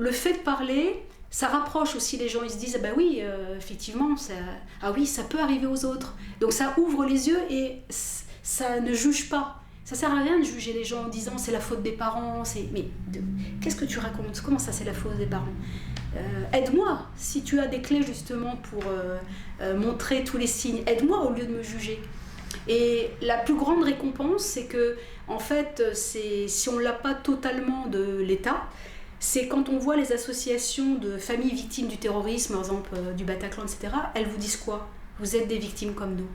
Le fait de parler, ça rapproche aussi les gens. Ils se disent, ah bah oui, effectivement, ça peut arriver aux autres. Donc ça ouvre les yeux et ça ne juge pas. Ça sert à rien de juger les gens en disant c'est la faute des parents. Qu'est-ce que tu racontes? Comment ça c'est la faute des parents? Aide-moi, si tu as des clés justement pour montrer tous les signes, aide-moi au lieu de me juger. Et la plus grande récompense, c'est que, en fait, si on ne l'a pas totalement de l'État, c'est quand on voit les associations de familles victimes du terrorisme, par exemple du Bataclan, etc., elles vous disent quoi? Vous êtes des victimes comme nous.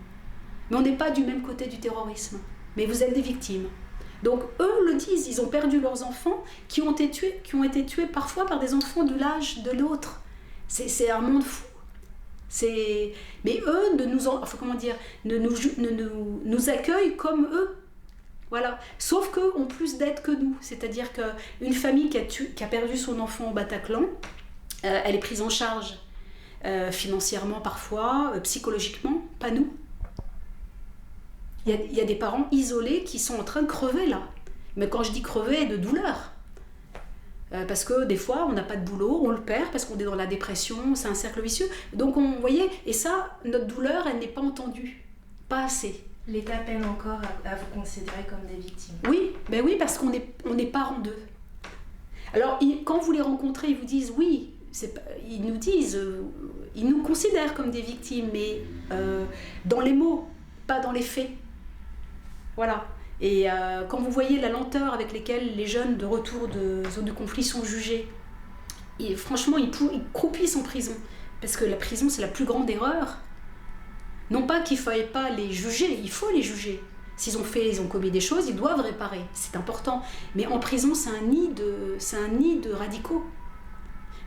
Mais on n'est pas du même côté du terrorisme, mais vous êtes des victimes. Donc eux le disent, ils ont perdu leurs enfants qui ont été tués parfois par des enfants de l'âge de l'autre. C'est un monde fou. Mais eux nous accueillent comme eux. Voilà. Sauf qu'eux ont plus d'aide que nous. C'est-à-dire qu'une famille qui a perdu son enfant au Bataclan, elle est prise en charge financièrement parfois, psychologiquement, pas nous. Il y a des parents isolés qui sont en train de crever là. Mais quand je dis crever, de douleur. Parce que des fois, on n'a pas de boulot, on le perd parce qu'on est dans la dépression, c'est un cercle vicieux. Donc, vous voyez, et ça, notre douleur, elle n'est pas entendue. Pas assez. L'État peine encore à vous considérer comme des victimes. Oui, parce qu'on est parents d'eux. Alors, quand vous les rencontrez, ils vous disent oui, ils nous considèrent comme des victimes, mais dans les mots, pas dans les faits. Voilà. Et quand vous voyez la lenteur avec laquelle les jeunes de retour de zone de conflit sont jugés, et franchement, ils croupissent en prison. Parce que la prison, c'est la plus grande erreur. Non pas qu'il ne fallait pas les juger, il faut les juger. S'ils ont commis des choses, ils doivent réparer. C'est important. Mais en prison, c'est un nid de radicaux.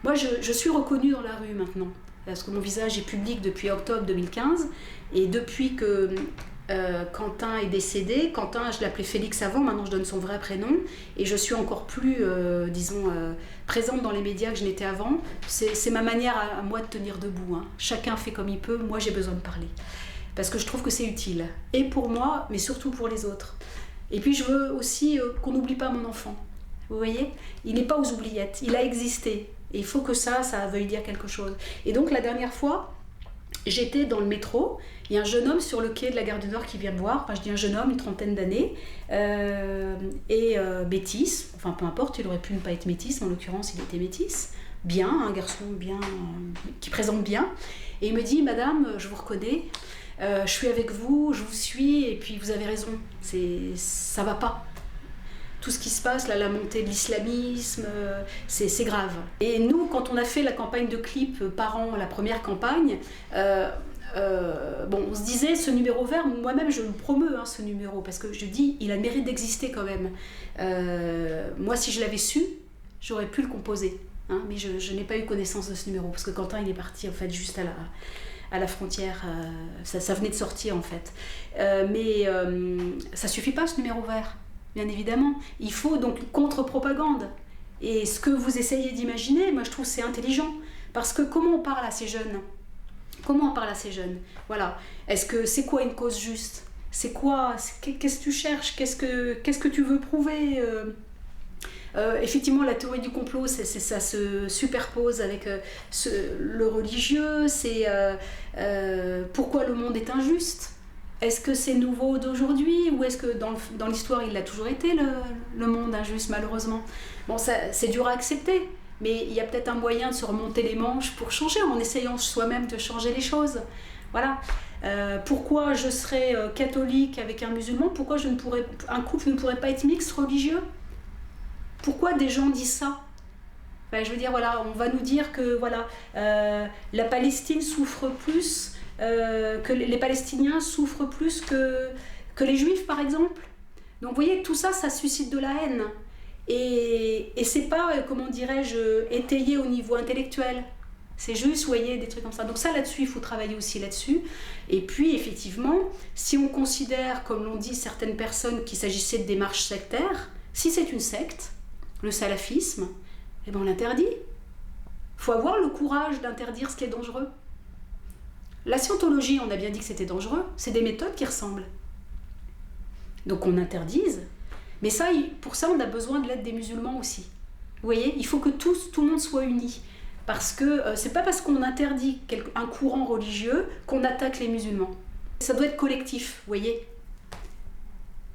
Moi, je suis reconnue dans la rue maintenant. Parce que mon visage est public depuis octobre 2015. Et depuis que Quentin est décédé, Quentin, je l'appelais Félix avant, maintenant je donne son vrai prénom. Et je suis encore plus, présente dans les médias que je n'étais avant. C'est ma manière à moi de tenir debout. Hein. Chacun fait comme il peut, moi j'ai besoin de parler. Parce que je trouve que c'est utile. Et pour moi, mais surtout pour les autres. Et puis je veux aussi qu'on n'oublie pas mon enfant. Vous voyez? Il n'est pas aux oubliettes, il a existé. Et il faut que ça veuille dire quelque chose. Et donc la dernière fois, j'étais dans le métro, il y a un jeune homme sur le quai de la gare du Nord qui vient me voir, enfin je dis un jeune homme, une trentaine d'années, métis, enfin peu importe, il aurait pu ne pas être métis, en l'occurrence il était métis, bien, un garçon bien, qui présente bien, et il me dit, madame, je vous reconnais, je suis avec vous, je vous suis, et puis vous avez raison, ça va pas. Tout ce qui se passe, là, la montée de l'islamisme, c'est grave. Et nous, quand on a fait la campagne de clips par an, la première campagne, on se disait, ce numéro vert, moi-même je le promeux, hein, ce numéro, parce que je dis, il a le mérite d'exister quand même. Moi, si je l'avais su, j'aurais pu le composer, hein, mais je n'ai pas eu connaissance de ce numéro, parce que Quentin, il est parti en fait juste à la frontière, ça venait de sortir en fait. Mais ça suffit pas, ce numéro vert. Bien évidemment, il faut donc une contre-propagande. Et ce que vous essayez d'imaginer, moi je trouve c'est intelligent. Parce que comment on parle à ces jeunes? Comment on parle à ces jeunes? Voilà. C'est quoi une cause juste? C'est quoi? Qu'est-ce que tu cherches? Qu'est-ce que tu veux prouver? Effectivement, la théorie du complot, ça se superpose avec le religieux. C'est pourquoi le monde est injuste? Est-ce que c'est nouveau d'aujourd'hui ou est-ce que dans l'histoire il a toujours été le monde injuste malheureusement? Bon, c'est dur à accepter, mais il y a peut-être un moyen de se remonter les manches pour changer en essayant soi-même de changer les choses. Voilà. Pourquoi je serais catholique avec un musulman? Pourquoi un couple ne pourrait pas être mixte religieux? Pourquoi des gens disent ça? Je veux dire, voilà, on va nous dire que voilà, la Palestine souffre plus. Que les Palestiniens souffrent plus que les Juifs, par exemple. Donc, vous voyez, tout ça, ça suscite de la haine. Et c'est pas, comment dirais-je, étayé au niveau intellectuel. C'est juste, vous voyez, des trucs comme ça. Donc ça, là-dessus, il faut travailler aussi là-dessus. Et puis, effectivement, si on considère, comme l'ont dit certaines personnes, qu'il s'agissait de démarches sectaires, si c'est une secte, le salafisme, eh ben on l'interdit. Il faut avoir le courage d'interdire ce qui est dangereux. La scientologie, on a bien dit que c'était dangereux, c'est des méthodes qui ressemblent. Donc on interdise, mais ça, pour ça on a besoin de l'aide des musulmans aussi. Vous voyez, il faut que tout le monde soit uni. Parce que c'est pas parce qu'on interdit un courant religieux qu'on attaque les musulmans. Ça doit être collectif, vous voyez.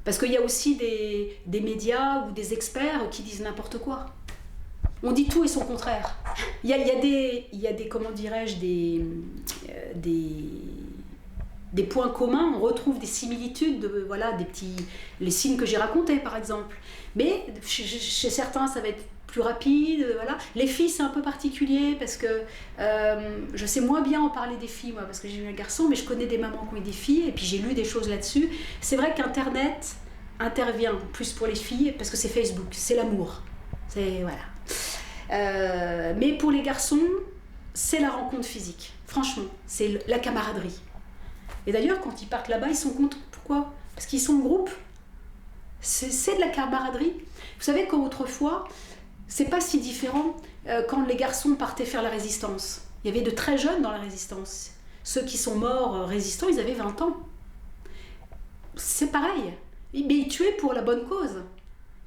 Parce qu'il y a aussi des médias ou des experts qui disent n'importe quoi. On dit tout et son contraire. Il y a des comment dirais-je, des points communs, on retrouve des similitudes, voilà, les signes que j'ai racontés par exemple. Mais chez certains ça va être plus rapide, voilà. Les filles c'est un peu particulier parce que je sais moins bien en parler des filles moi parce que j'ai eu un garçon, mais je connais des mamans qui ont eu des filles et puis j'ai lu des choses là-dessus. C'est vrai qu'Internet intervient plus pour les filles parce que c'est Facebook, c'est l'amour, c'est voilà. Mais pour les garçons, c'est la rencontre physique. Franchement, c'est la camaraderie. Et d'ailleurs, quand ils partent là-bas, ils sont contents. Pourquoi? Parce qu'ils sont en groupe. C'est de la camaraderie. Vous savez qu'autrefois, c'est pas si différent quand les garçons partaient faire la résistance. Il y avait de très jeunes dans la résistance. Ceux qui sont morts résistants, ils avaient 20 ans. C'est pareil. Mais ils tuaient pour la bonne cause.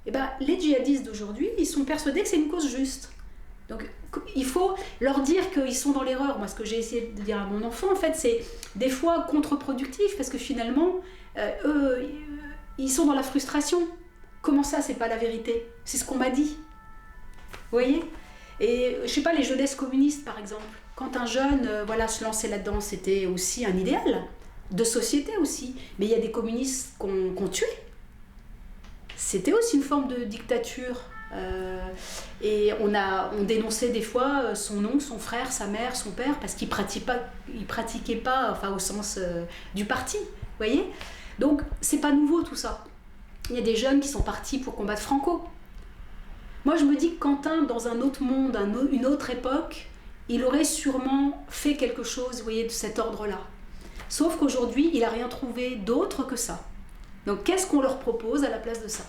Et ben, les djihadistes d'aujourd'hui, ils sont persuadés que c'est une cause juste. Donc, il faut leur dire qu'ils sont dans l'erreur. Moi, ce que j'ai essayé de dire à mon enfant, en fait, c'est des fois contre-productif, parce que finalement, eux, ils sont dans la frustration. Comment ça, c'est pas la vérité? C'est ce qu'on m'a dit. Vous voyez? Et je sais pas, les jeunesses communistes, par exemple. Quand un jeune voilà, se lançait là-dedans, c'était aussi un idéal de société aussi. Mais il y a des communistes qu'on tué. C'était aussi une forme de dictature. Et on dénonçait des fois son oncle, son frère, sa mère, son père, parce qu'ils pratiquaient pas enfin, au sens du parti. Vous voyez? Donc, c'est pas nouveau tout ça. Il y a des jeunes qui sont partis pour combattre Franco. Moi, je me dis que Quentin, dans un autre monde, une autre époque, il aurait sûrement fait quelque chose, vous voyez, de cet ordre-là. Sauf qu'aujourd'hui, il n'a rien trouvé d'autre que ça. Donc, qu'est-ce qu'on leur propose à la place de ça ?